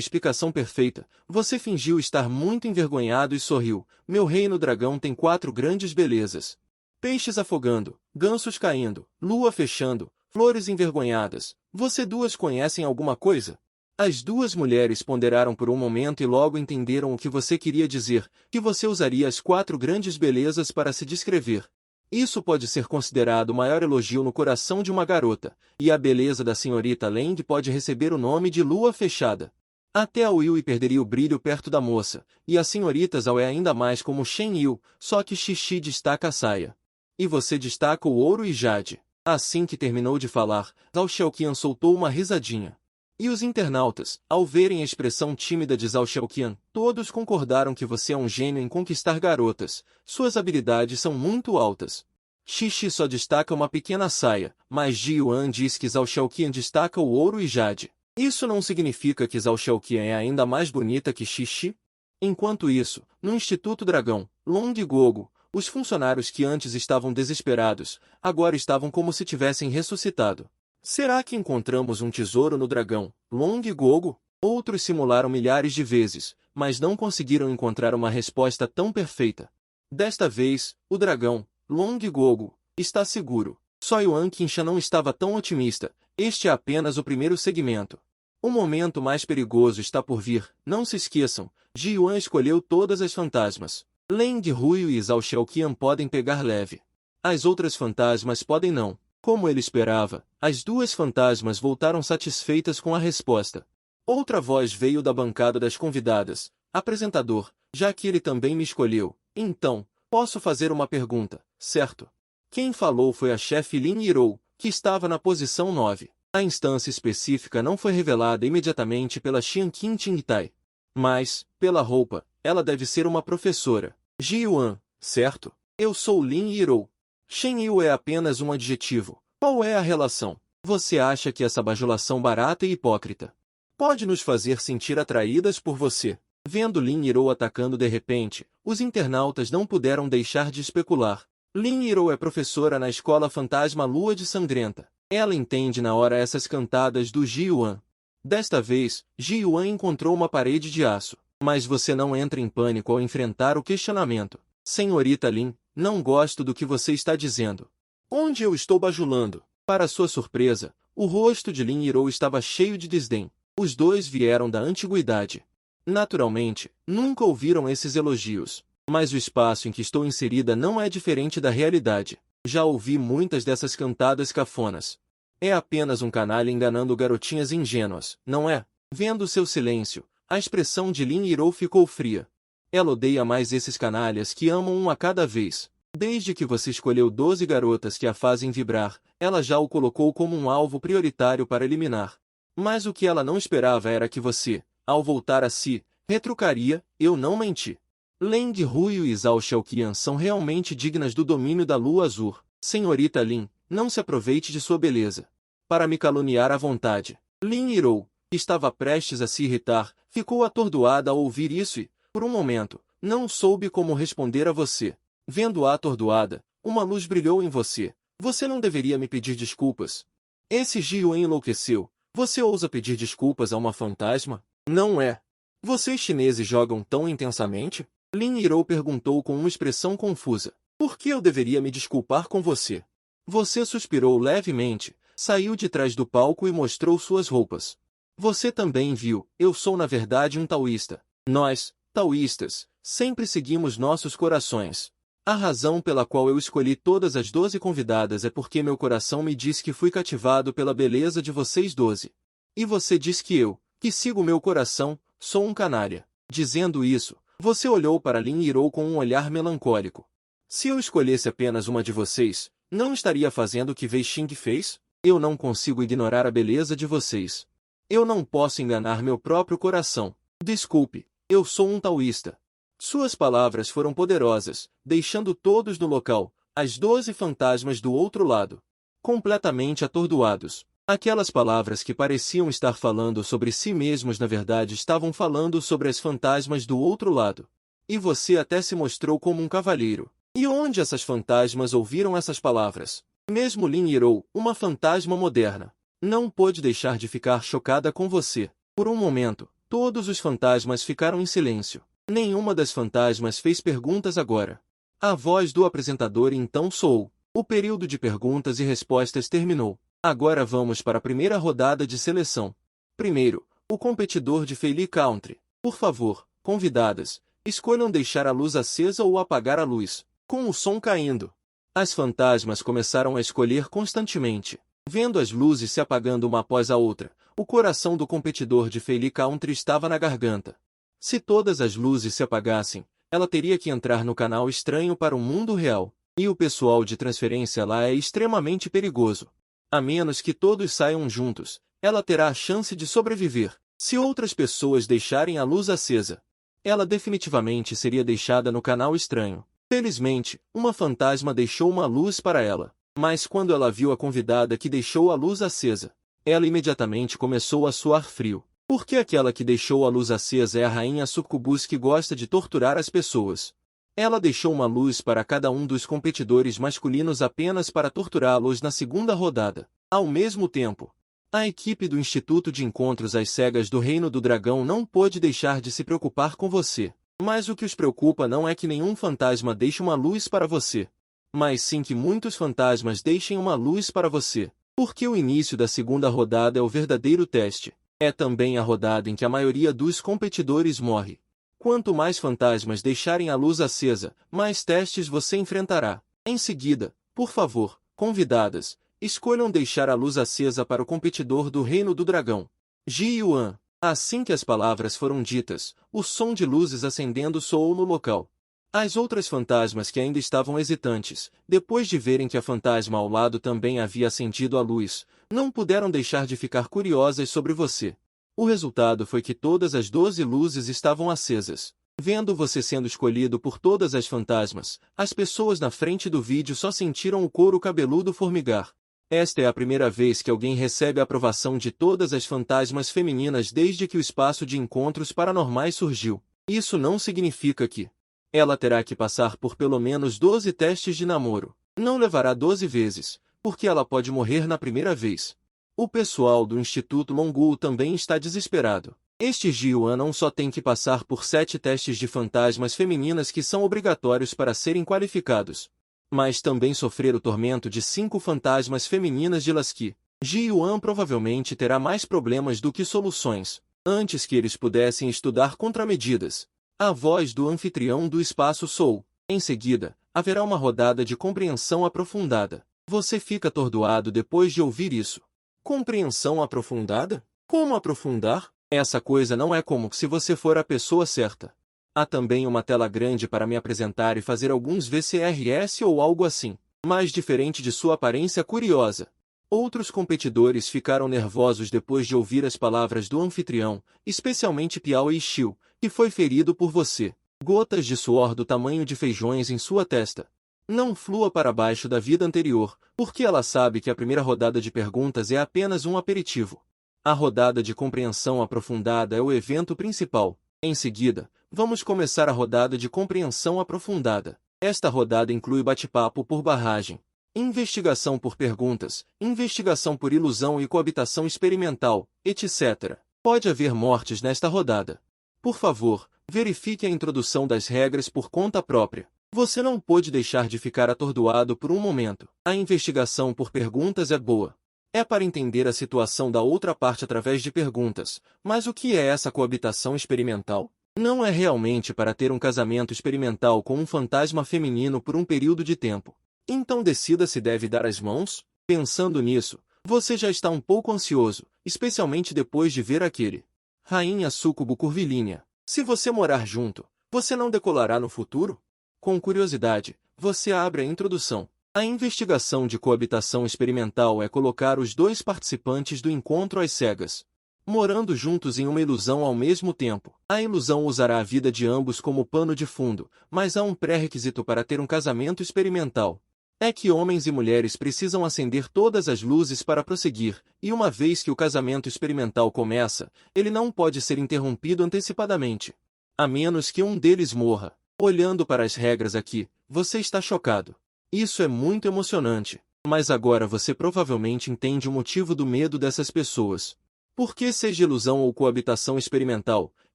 explicação perfeita. Você fingiu estar muito envergonhado e sorriu. Meu reino dragão tem 4 grandes belezas. Peixes afogando, gansos caindo, lua fechando, flores envergonhadas. Você duas conhecem alguma coisa? As duas mulheres ponderaram por um momento e logo entenderam o que você queria dizer, que você usaria as 4 grandes belezas para se descrever. Isso pode ser considerado o maior elogio no coração de uma garota, e a beleza da senhorita Leng pode receber o nome de lua fechada. Até a Yui perderia o brilho perto da moça, e a senhorita Zhao é ainda mais como Shen Yu, só que Xixi destaca a saia. E você destaca o ouro e jade. Assim que terminou de falar, Zhao Xiaoqian soltou uma risadinha. E os internautas, ao verem a expressão tímida de Zhao Xiaoqian, todos concordaram que você é um gênio em conquistar garotas. Suas habilidades são muito altas. Xixi só destaca uma pequena saia, mas Ji Yuan diz que Zhao Xiaoqian destaca o ouro e jade. Isso não significa que Zhao Xiaoqian é ainda mais bonita que Xixi? Enquanto isso, no Instituto Dragão, Long Gogo, os funcionários que antes estavam desesperados, agora estavam como se tivessem ressuscitado. Será que encontramos um tesouro no dragão, Long Gogo? Outros simularam milhares de vezes, mas não conseguiram encontrar uma resposta tão perfeita. Desta vez, o dragão, Long Gogo, está seguro. Só Yuan Qinshan não estava tão otimista. Este é apenas o primeiro segmento. O momento mais perigoso está por vir. Não se esqueçam, Ji Yuan escolheu todas as fantasmas. Leng Hui e Zhao Xiaoqian podem pegar leve. As outras fantasmas podem não. Como ele esperava, as duas fantasmas voltaram satisfeitas com a resposta. Outra voz veio da bancada das convidadas. Apresentador, já que ele também me escolheu, então, posso fazer uma pergunta, certo? Quem falou foi a chefe Lin Yirou, que estava na posição 9. A instância específica não foi revelada imediatamente pela Xian Qin Tingtai. Mas, pela roupa, ela deve ser uma professora. Ji Yuan, certo? Eu sou Lin Yirou. Shen Yu é apenas um adjetivo. Qual é a relação? Você acha que essa bajulação barata e hipócrita pode nos fazer sentir atraídas por você? Vendo Lin Yirou atacando de repente, os internautas não puderam deixar de especular. Lin Yirou é professora na escola fantasma Lua de Sangrenta. Ela entende na hora essas cantadas do Ji Yuan. Desta vez, Ji Yuan encontrou uma parede de aço. Mas você não entra em pânico ao enfrentar o questionamento. Senhorita Lin, não gosto do que você está dizendo. Onde eu estou bajulando? Para sua surpresa, o rosto de Lin Yirou estava cheio de desdém. Os dois vieram da antiguidade. Naturalmente, nunca ouviram esses elogios. Mas o espaço em que estou inserida não é diferente da realidade. Já ouvi muitas dessas cantadas cafonas. É apenas um canalha enganando garotinhas ingênuas, não é? Vendo seu silêncio, a expressão de Lin Yirou ficou fria. Ela odeia mais esses canalhas que amam um a cada vez. Desde que você escolheu 12 garotas que a fazem vibrar, ela já o colocou como um alvo prioritário para eliminar. Mas o que ela não esperava era que você, ao voltar a si, retrucaria, eu não menti. Leng Hui e Zhao Xiaoqian são realmente dignas do domínio da lua azul. Senhorita Lin, não se aproveite de sua beleza para me caluniar à vontade. Lin Yirou, que estava prestes a se irritar, ficou atordoada ao ouvir isso e, por um momento, não soube como responder a você. Vendo-a atordoada, uma luz brilhou em você. Você não deveria me pedir desculpas. Esse Jiuan enlouqueceu. Você ousa pedir desculpas a uma fantasma? Não é. Vocês chineses jogam tão intensamente? Lin Yirou perguntou com uma expressão confusa. Por que eu deveria me desculpar com você? Você suspirou levemente, saiu de trás do palco e mostrou suas roupas. Você também viu, eu sou na verdade um taoísta. Nós, taoístas, sempre seguimos nossos corações. A razão pela qual eu escolhi todas as 12 convidadas é porque meu coração me diz que fui cativado pela beleza de vocês 12. E você diz que eu, que sigo meu coração, sou um canalha. Dizendo isso, você olhou para Lin Yirou com um olhar melancólico. Se eu escolhesse apenas uma de vocês, não estaria fazendo o que Wei Xing fez? Eu não consigo ignorar a beleza de vocês. Eu não posso enganar meu próprio coração. Desculpe, eu sou um taoísta. Suas palavras foram poderosas, deixando todos no local, as 12 fantasmas do outro lado, completamente atordoados. Aquelas palavras que pareciam estar falando sobre si mesmos na verdade estavam falando sobre as fantasmas do outro lado. E você até se mostrou como um cavalheiro. E onde essas fantasmas ouviram essas palavras? Mesmo Lin Yirou, uma fantasma moderna, não pôde deixar de ficar chocada com você. Por um momento, todos os fantasmas ficaram em silêncio. Nenhuma das fantasmas fez perguntas agora. A voz do apresentador então soou. O período de perguntas e respostas terminou. Agora vamos para a primeira rodada de seleção. Primeiro, o competidor de Fei Li Country. Por favor, convidadas, escolham deixar a luz acesa ou apagar a luz. Com o som caindo, as fantasmas começaram a escolher constantemente. Vendo as luzes se apagando uma após a outra, o coração do competidor de Fei Li Country estava na garganta. Se todas as luzes se apagassem, ela teria que entrar no canal estranho para o mundo real. E o pessoal de transferência lá é extremamente perigoso. A menos que todos saiam juntos, ela terá a chance de sobreviver. Se outras pessoas deixarem a luz acesa, ela definitivamente seria deixada no canal estranho. Felizmente, uma fantasma deixou uma luz para ela. Mas quando ela viu a convidada que deixou a luz acesa, ela imediatamente começou a suar frio. Porque aquela que deixou a luz acesa é a rainha sucubus que gosta de torturar as pessoas. Ela deixou uma luz para cada um dos competidores masculinos apenas para torturá-los na segunda rodada. Ao mesmo tempo, a equipe do Instituto de Encontros às Cegas do Reino do Dragão não pôde deixar de se preocupar com você. Mas o que os preocupa não é que nenhum fantasma deixe uma luz para você, mas sim que muitos fantasmas deixem uma luz para você. Porque o início da segunda rodada é o verdadeiro teste. É também a rodada em que a maioria dos competidores morre. Quanto mais fantasmas deixarem a luz acesa, mais testes você enfrentará. Em seguida, por favor, convidadas, escolham deixar a luz acesa para o competidor do Reino do Dragão. Ji Yuan. Assim que as palavras foram ditas, o som de luzes acendendo soou no local. As outras fantasmas que ainda estavam hesitantes, depois de verem que a fantasma ao lado também havia acendido a luz, não puderam deixar de ficar curiosas sobre você. O resultado foi que todas as 12 luzes estavam acesas. Vendo você sendo escolhido por todas as fantasmas, as pessoas na frente do vídeo só sentiram o couro cabeludo formigar. Esta é a primeira vez que alguém recebe a aprovação de todas as fantasmas femininas desde que o espaço de encontros paranormais surgiu. Isso não significa que ela terá que passar por pelo menos 12 testes de namoro. Não levará 12 vezes, porque ela pode morrer na primeira vez. O pessoal do Instituto Mongul também está desesperado. Este Ji-Yuan não só tem que passar por 7 testes de fantasmas femininas que são obrigatórios para serem qualificados, mas também sofrer o tormento de 5 fantasmas femininas de Lasky. Ji-Yuan provavelmente terá mais problemas do que soluções. Antes que eles pudessem estudar contramedidas, a voz do anfitrião do espaço soou. Em seguida, haverá uma rodada de compreensão aprofundada. Você fica atordoado depois de ouvir isso. Compreensão aprofundada? Como aprofundar? Essa coisa não é como se você for a pessoa certa. Há também uma tela grande para me apresentar e fazer alguns VCRS ou algo assim. Mas diferente de sua aparência curiosa. Outros competidores ficaram nervosos depois de ouvir as palavras do anfitrião, especialmente Piao e Xiu, que foi ferido por você. Gotas de suor do tamanho de feijões em sua testa. Não flua para baixo da vida anterior, porque ela sabe que a primeira rodada de perguntas é apenas um aperitivo. A rodada de compreensão aprofundada é o evento principal. Em seguida, vamos começar a rodada de compreensão aprofundada. Esta rodada inclui bate-papo por barragem, investigação por perguntas, investigação por ilusão e coabitação experimental, etc. Pode haver mortes nesta rodada. Por favor, verifique a introdução das regras por conta própria. Você não pode deixar de ficar atordoado por um momento. A investigação por perguntas é boa. É para entender a situação da outra parte através de perguntas. Mas o que é essa coabitação experimental? Não é realmente para ter um casamento experimental com um fantasma feminino por um período de tempo. Então decida se deve dar as mãos? Pensando nisso, você já está um pouco ansioso, especialmente depois de ver aquele Rainha Súcubo curvilínea. Se você morar junto, você não decolará no futuro? Com curiosidade, você abre a introdução. A investigação de coabitação experimental é colocar os dois participantes do encontro às cegas, morando juntos em uma ilusão ao mesmo tempo. A ilusão usará a vida de ambos como pano de fundo, mas há um pré-requisito para ter um casamento experimental. É que homens e mulheres precisam acender todas as luzes para prosseguir, e uma vez que o casamento experimental começa, ele não pode ser interrompido antecipadamente. A menos que um deles morra. Olhando para as regras aqui, você está chocado. Isso é muito emocionante, mas agora você provavelmente entende o motivo do medo dessas pessoas. Porque seja ilusão ou coabitação experimental,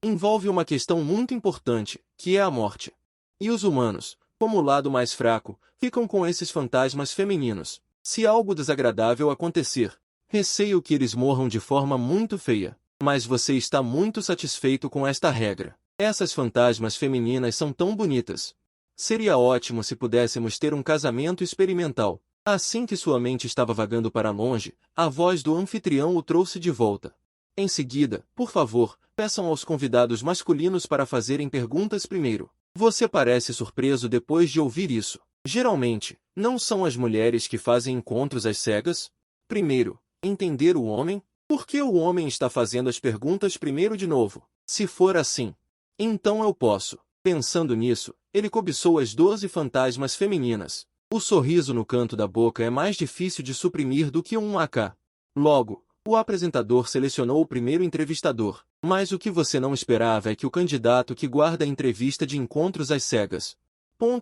envolve uma questão muito importante, que é a morte. E os humanos, como o lado mais fraco, ficam com esses fantasmas femininos. Se algo desagradável acontecer, receio que eles morram de forma muito feia. Mas você está muito satisfeito com esta regra. Essas fantasmas femininas são tão bonitas. Seria ótimo se pudéssemos ter um casamento experimental. Assim que sua mente estava vagando para longe, a voz do anfitrião o trouxe de volta. Em seguida, por favor, peçam aos convidados masculinos para fazerem perguntas primeiro. Você parece surpreso depois de ouvir isso. Geralmente, não são as mulheres que fazem encontros às cegas? Primeiro, entender o homem? Por que o homem está fazendo as perguntas primeiro de novo? Se for assim, então eu posso. Pensando nisso, ele cobiçou as 12 fantasmas femininas. O sorriso no canto da boca é mais difícil de suprimir do que um AK. Logo, o apresentador selecionou o primeiro entrevistador. Mas o que você não esperava é que o candidato que guarda a entrevista de encontros às cegas.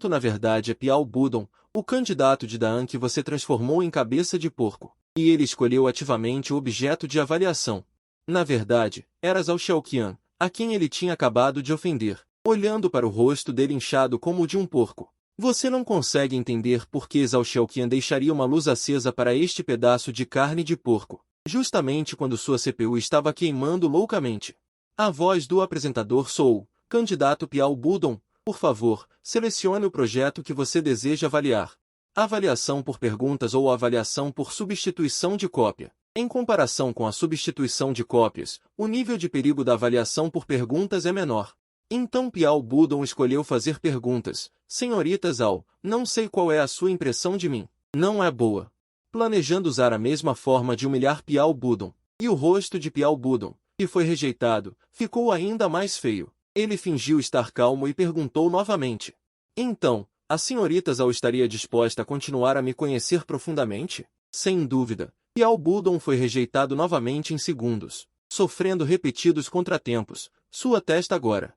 Na verdade é Piau Budon, o candidato de Daan que você transformou em cabeça de porco. E ele escolheu ativamente o objeto de avaliação. Na verdade, era Zhao Xiaoqian, a quem ele tinha acabado de ofender. Olhando para o rosto dele inchado como o de um porco. Você não consegue entender por que Zhao Xiaoqian deixaria uma luz acesa para este pedaço de carne de porco, justamente quando sua CPU estava queimando loucamente. A voz do apresentador soou: candidato Piau Budon, por favor, selecione o projeto que você deseja avaliar. Avaliação por perguntas ou avaliação por substituição de cópia. Em comparação com a substituição de cópias, o nível de perigo da avaliação por perguntas é menor. Então Piau Budon escolheu fazer perguntas. Senhorita Zhao, não sei qual é a sua impressão de mim. Não é boa. Planejando usar a mesma forma de humilhar Piau Budon. E o rosto de Piau Budon, que foi rejeitado, ficou ainda mais feio. Ele fingiu estar calmo e perguntou novamente. Então, a senhorita Zhao estaria disposta a continuar a me conhecer profundamente? Sem dúvida. Piau Budon foi rejeitado novamente em segundos, sofrendo repetidos contratempos. Sua testa agora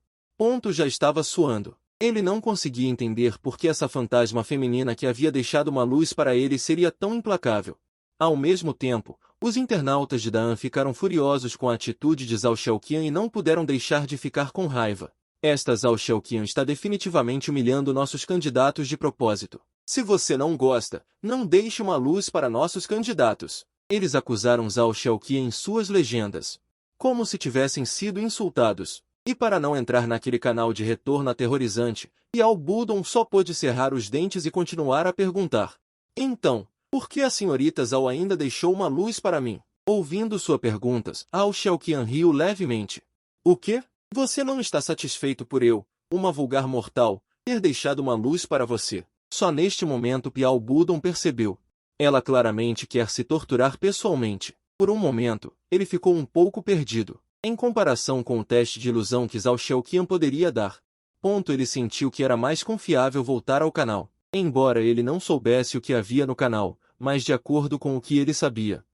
já estava suando. Ele não conseguia entender por que essa fantasma feminina que havia deixado uma luz para ele seria tão implacável. Ao mesmo tempo, os internautas de Daan ficaram furiosos com a atitude de Zhao Xiaoqian e não puderam deixar de ficar com raiva. Esta Zhao Xiaoqian está definitivamente humilhando nossos candidatos de propósito. Se você não gosta, não deixe uma luz para nossos candidatos. Eles acusaram Zhao Xiaoqian em suas legendas, como se tivessem sido insultados. E para não entrar naquele canal de retorno aterrorizante, Piau Budon só pôde cerrar os dentes e continuar a perguntar. Então, por que a senhorita Zhao ainda deixou uma luz para mim? Ouvindo sua pergunta, Zhao Xiaoqian riu levemente. O quê? Você não está satisfeito por eu, uma vulgar mortal, ter deixado uma luz para você? Só neste momento Piau Budon percebeu. Ela claramente quer se torturar pessoalmente. Por um momento, ele ficou um pouco perdido. Em comparação com o teste de ilusão que Zhao Xiaoqian poderia dar, ele sentiu que era mais confiável voltar ao canal. Embora ele não soubesse o que havia no canal, mas de acordo com o que ele sabia.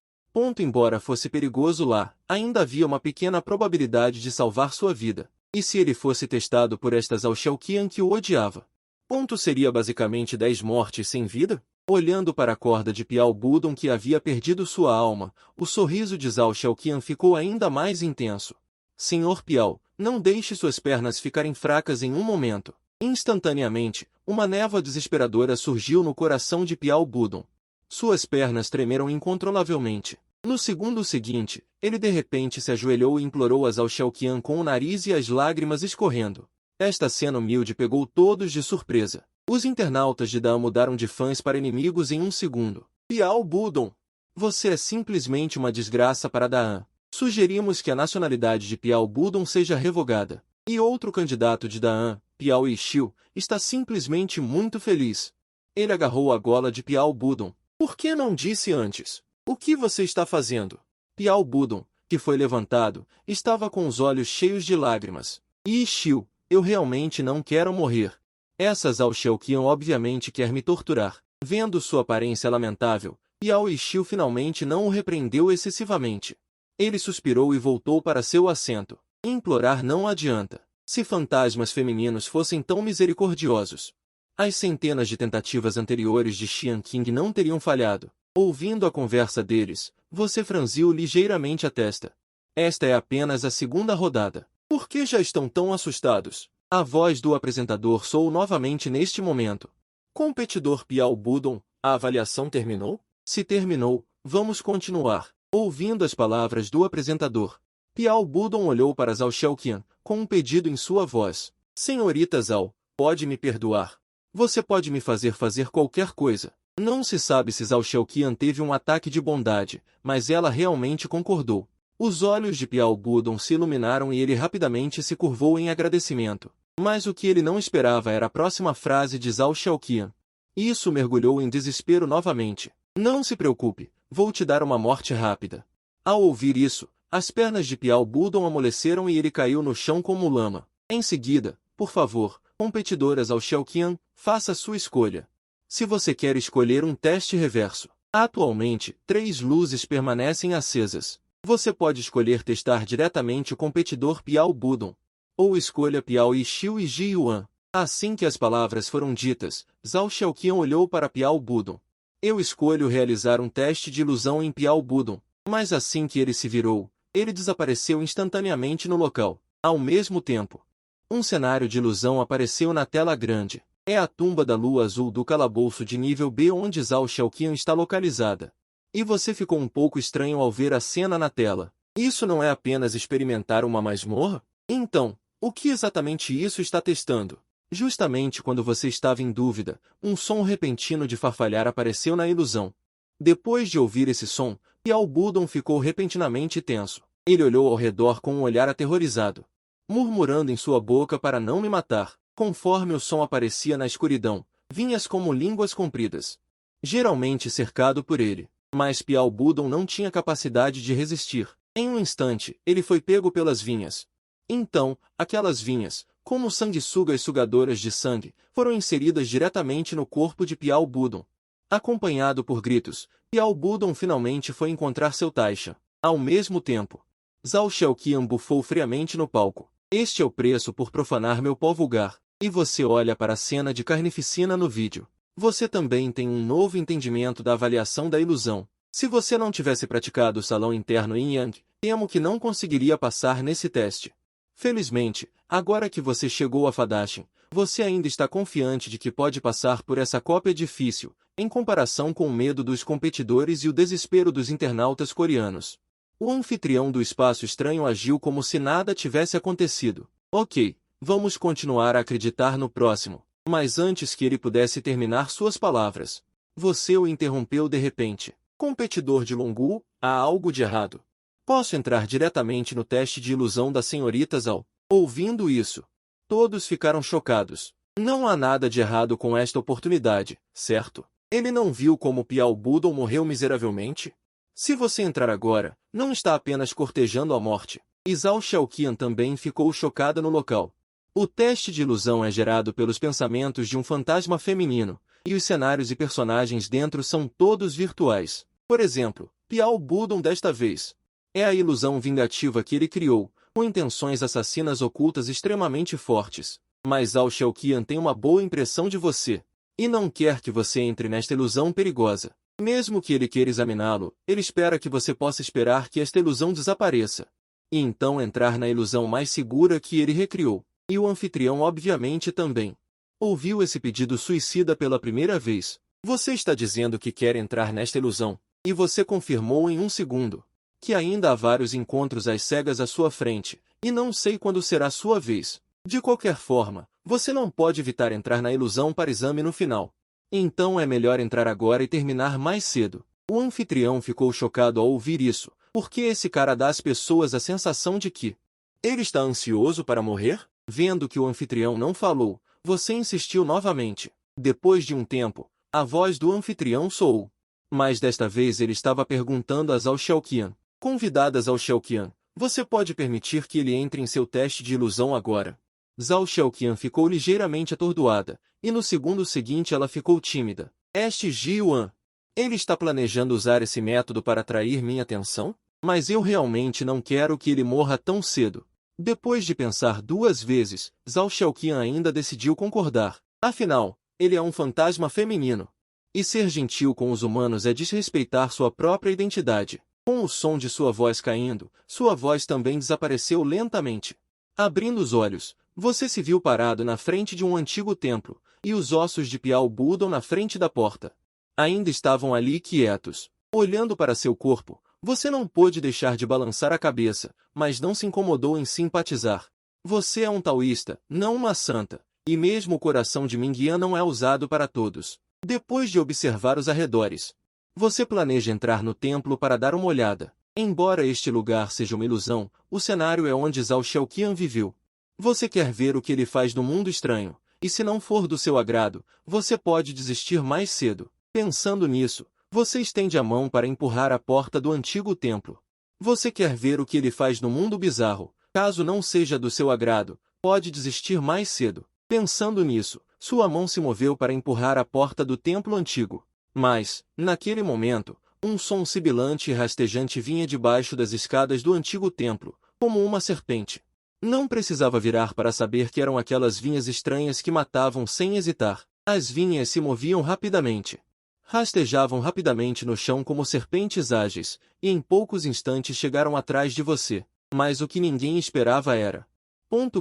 Embora fosse perigoso lá, ainda havia uma pequena probabilidade de salvar sua vida. E se ele fosse testado por esta Zhao Xiaoqian que o odiava? Ponto seria basicamente 10 mortes sem vida? Olhando para a corda de Piao Budon que havia perdido sua alma, o sorriso de Zhao Xiaoqian ficou ainda mais intenso. Senhor Piao, não deixe suas pernas ficarem fracas em um momento. Instantaneamente, uma névoa desesperadora surgiu no coração de Piao Budon. Suas pernas tremeram incontrolavelmente. No segundo seguinte, ele de repente se ajoelhou e implorou a Zhao Xiaoqian com o nariz e as lágrimas escorrendo. Esta cena humilde pegou todos de surpresa. Os internautas de Daan mudaram de fãs para inimigos em um segundo. Piao Budon, você é simplesmente uma desgraça para Daan. Sugerimos que a nacionalidade de Piao Budon seja revogada. E outro candidato de Daan, Piao Yixiu, está simplesmente muito feliz. Ele agarrou a gola de Piao Budon. Por que não disse antes? O que você está fazendo? Piao Budon, que foi levantado, estava com os olhos cheios de lágrimas. Yixiu, eu realmente não quero morrer. Essa Zhao Xiaoqian obviamente quer me torturar. Vendo sua aparência lamentável, Piao Yixiu finalmente não o repreendeu excessivamente. Ele suspirou e voltou para seu assento. Implorar não adianta. Se fantasmas femininos fossem tão misericordiosos, as centenas de tentativas anteriores de Xian Qing não teriam falhado. Ouvindo a conversa deles, você franziu ligeiramente a testa. Esta é apenas a segunda rodada. Por que já estão tão assustados? A voz do apresentador soou novamente neste momento. Competidor Piao Budon, a avaliação terminou? Se terminou, vamos continuar. Ouvindo as palavras do apresentador, Piao Budon olhou para Zhao Xiaoqian, com um pedido em sua voz. Senhorita Zhao, pode me perdoar. Você pode me fazer qualquer coisa. Não se sabe se Zhao Xiaoqian teve um ataque de bondade, mas ela realmente concordou. Os olhos de Piao Budon se iluminaram e ele rapidamente se curvou em agradecimento. Mas o que ele não esperava era a próxima frase de Zhao Xiaoqian. Isso mergulhou em desespero novamente. Não se preocupe, vou te dar uma morte rápida. Ao ouvir isso, as pernas de Piao Budon amoleceram e ele caiu no chão como lama. Em seguida, por favor, competidora Zhao Xiaoqian, faça sua escolha. Se você quer escolher um teste reverso, atualmente, 3 luzes permanecem acesas. Você pode escolher testar diretamente o competidor Piao Budon. Ou escolha Piao Yixiu e Ji Yuan. Assim que as palavras foram ditas, Zhao Xiaoqian olhou para Piao Budon. Eu escolho realizar um teste de ilusão em Piao Budon. Mas assim que ele se virou, ele desapareceu instantaneamente no local. Ao mesmo tempo, um cenário de ilusão apareceu na tela grande. É a tumba da lua azul do calabouço de nível B onde Zhao Xiaoqian está localizada. E você ficou um pouco estranho ao ver a cena na tela. Isso não é apenas experimentar uma masmorra? Então, o que exatamente isso está testando? Justamente quando você estava em dúvida, um som repentino de farfalhar apareceu na ilusão. Depois de ouvir esse som, Piao Budon ficou repentinamente tenso. Ele olhou ao redor com um olhar aterrorizado, murmurando em sua boca para não me matar. Conforme o som aparecia na escuridão, vinhas como línguas compridas, geralmente cercado por ele. Mas Piao Budon não tinha capacidade de resistir. Em um instante, ele foi pego pelas vinhas. Então, aquelas vinhas, como sanguessugas sugadoras de sangue, foram inseridas diretamente no corpo de Piao Budon. Acompanhado por gritos, Piao Budon finalmente foi encontrar seu Taisha. Ao mesmo tempo, Zhao Xiaoqian bufou friamente no palco. Este é o preço por profanar meu pó vulgar. E você olha para a cena de carnificina no vídeo. Você também tem um novo entendimento da avaliação da ilusão. Se você não tivesse praticado o salão interno em Yang, temo que não conseguiria passar nesse teste. Felizmente, agora que você chegou a Fadashin, você ainda está confiante de que pode passar por essa cópia difícil, em comparação com o medo dos competidores e o desespero dos internautas coreanos. O anfitrião do espaço estranho agiu como se nada tivesse acontecido. Ok, vamos continuar a acreditar no próximo. Mas antes que ele pudesse terminar suas palavras, você o interrompeu de repente. Competidor de Longu, há algo de errado. Posso entrar diretamente no teste de ilusão da senhorita Zhao? Ouvindo isso, todos ficaram chocados. Não há nada de errado com esta oportunidade, certo? Ele não viu como Piao Budon morreu miseravelmente? Se você entrar agora, não está apenas cortejando a morte. E Zhao Xiaoqian também ficou chocada no local. O teste de ilusão é gerado pelos pensamentos de um fantasma feminino, e os cenários e personagens dentro são todos virtuais. Por exemplo, Piao Budon desta vez. É a ilusão vingativa que ele criou, com intenções assassinas ocultas extremamente fortes. Mas Zhao Xiaoqian tem uma boa impressão de você, e não quer que você entre nesta ilusão perigosa. Mesmo que ele queira examiná-lo, ele espera que você possa esperar que esta ilusão desapareça, e então entrar na ilusão mais segura que ele recriou. E o anfitrião obviamente também ouviu esse pedido suicida pela primeira vez. Você está dizendo que quer entrar nesta ilusão, e você confirmou em um segundo que ainda há vários encontros às cegas à sua frente, e não sei quando será sua vez. De qualquer forma, você não pode evitar entrar na ilusão para exame no final. Então é melhor entrar agora e terminar mais cedo. O anfitrião ficou chocado ao ouvir isso, porque esse cara dá às pessoas a sensação de que ele está ansioso para morrer? Vendo que o anfitrião não falou, você insistiu novamente. Depois de um tempo, a voz do anfitrião soou. Mas desta vez ele estava perguntando a Zhao Xiaoqian. Convidada Zhao Xiaoqian, você pode permitir que ele entre em seu teste de ilusão agora? Zhao Xiaoqian ficou ligeiramente atordoada, e no segundo seguinte ela ficou tímida. Este Ji Yuan, ele está planejando usar esse método para atrair minha atenção? Mas eu realmente não quero que ele morra tão cedo. Depois de pensar duas vezes, Zhao Xiaoqian ainda decidiu concordar. Afinal, ele é um fantasma feminino. E ser gentil com os humanos é desrespeitar sua própria identidade. Com o som de sua voz caindo, sua voz também desapareceu lentamente. Abrindo os olhos, você se viu parado na frente de um antigo templo, e os ossos de Piao Budon na frente da porta ainda estavam ali quietos. Olhando para seu corpo, você não pôde deixar de balançar a cabeça, mas não se incomodou em simpatizar. Você é um taoísta, não uma santa, e mesmo o coração de Mingyan não é usado para todos. Depois de observar os arredores, você planeja entrar no templo para dar uma olhada. Embora este lugar seja uma ilusão, o cenário é onde Zhao Xiaoqian viveu. Você quer ver o que ele faz no mundo estranho, e se não for do seu agrado, você pode desistir mais cedo. Pensando nisso, você estende a mão para empurrar a porta do antigo templo. Você quer ver o que ele faz no mundo bizarro. Caso não seja do seu agrado, pode desistir mais cedo. Pensando nisso, sua mão se moveu para empurrar a porta do templo antigo. Mas, naquele momento, um som sibilante e rastejante vinha debaixo das escadas do antigo templo, como uma serpente. Não precisava virar para saber que eram aquelas vinhas estranhas que matavam sem hesitar. As vinhas se moviam rapidamente. Rastejavam rapidamente no chão como serpentes ágeis, e em poucos instantes chegaram atrás de você. Mas o que ninguém esperava era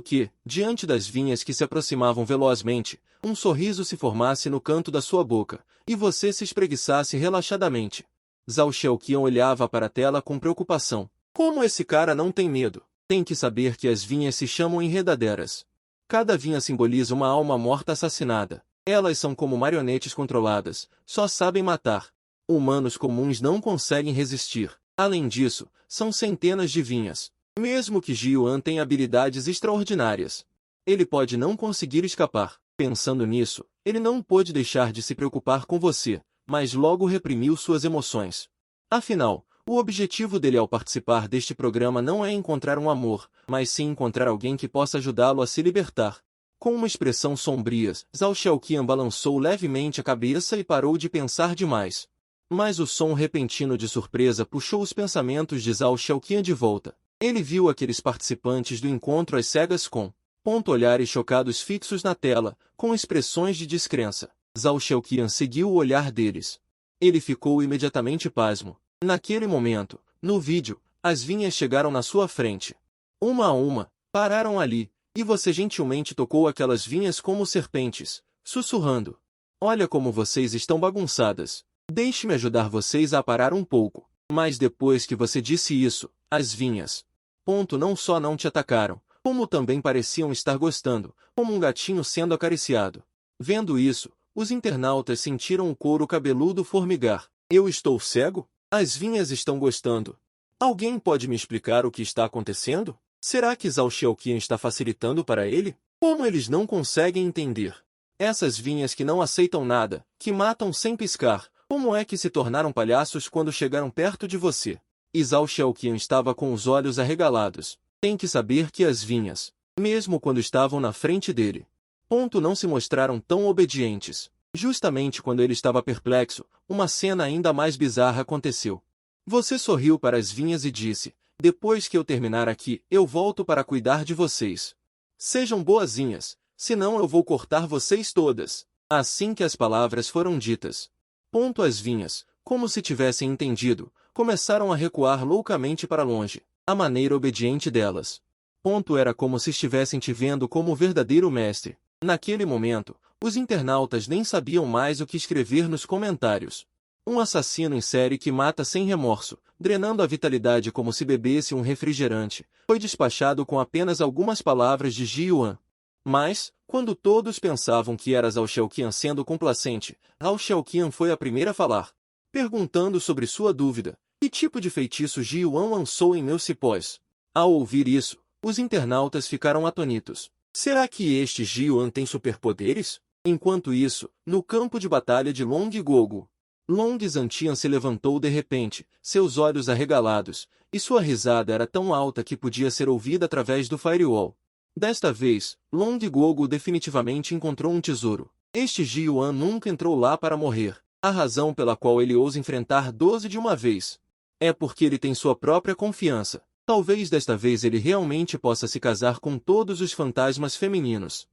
que, diante das vinhas que se aproximavam velozmente, um sorriso se formasse no canto da sua boca, e você se espreguiçasse relaxadamente. Zhao Xiaoqian olhava para a tela com preocupação. Como esse cara não tem medo? Tem que saber que as vinhas se chamam enredadeiras. Cada vinha simboliza uma alma morta assassinada. Elas são como marionetes controladas, só sabem matar. Humanos comuns não conseguem resistir. Além disso, são centenas de vinhas. Mesmo que Ji Yuan tenha habilidades extraordinárias, ele pode não conseguir escapar. Pensando nisso, ele não pôde deixar de se preocupar com você, mas logo reprimiu suas emoções. Afinal, o objetivo dele ao participar deste programa não é encontrar um amor, mas sim encontrar alguém que possa ajudá-lo a se libertar. Com uma expressão sombria, Zhao Xiaoqian balançou levemente a cabeça e parou de pensar demais. Mas o som repentino de surpresa puxou os pensamentos de Zhao Xiaoqian de volta. Ele viu aqueles participantes do encontro às cegas com olhares chocados fixos na tela, com expressões de descrença. Zhao Xiaoqian seguiu o olhar deles. Ele ficou imediatamente pasmo. Naquele momento, no vídeo, as vinhas chegaram na sua frente. Uma a uma, pararam ali, e você gentilmente tocou aquelas vinhas como serpentes, sussurrando. Olha como vocês estão bagunçadas. Deixe-me ajudar vocês a parar um pouco. Mas depois que você disse isso, as vinhas não só não te atacaram, como também pareciam estar gostando, como um gatinho sendo acariciado. Vendo isso, os internautas sentiram o couro cabeludo formigar. Eu estou cego? As vinhas estão gostando. Alguém pode me explicar o que está acontecendo? Será que Zhao Xiaoqian está facilitando para ele? Como eles não conseguem entender? Essas vinhas que não aceitam nada, que matam sem piscar, como é que se tornaram palhaços quando chegaram perto de você? E Zhao Xiaoqian estava com os olhos arregalados. Tem que saber que as vinhas, mesmo quando estavam na frente dele, não se mostraram tão obedientes. Justamente quando ele estava perplexo, uma cena ainda mais bizarra aconteceu. Você sorriu para as vinhas e disse: depois que eu terminar aqui, eu volto para cuidar de vocês. Sejam boazinhas, senão eu vou cortar vocês todas. Assim que as palavras foram ditas, as vinhas, como se tivessem entendido, começaram a recuar loucamente para longe, à maneira obediente delas. Era como se estivessem te vendo como o verdadeiro mestre. Naquele momento, os internautas nem sabiam mais o que escrever nos comentários. Um assassino em série que mata sem remorso, drenando a vitalidade como se bebesse um refrigerante, foi despachado com apenas algumas palavras de Ji Yuan. Mas, quando todos pensavam que era Zhao Xiaoqian sendo complacente, Zhao Xiaoqian foi a primeira a falar, perguntando sobre sua dúvida: que tipo de feitiço Ji Yuan lançou em meus cipós? Ao ouvir isso, os internautas ficaram atônitos. Será que este Ji Yuan tem superpoderes? Enquanto isso, no campo de batalha de Long Gogu, Long Zantian se levantou de repente, seus olhos arregalados, e sua risada era tão alta que podia ser ouvida através do firewall. Desta vez, Long Gogu definitivamente encontrou um tesouro. Este Ji Yuan nunca entrou lá para morrer. A razão pela qual ele ousa enfrentar 12 de uma vez é porque ele tem sua própria confiança. Talvez desta vez ele realmente possa se casar com todos os fantasmas femininos.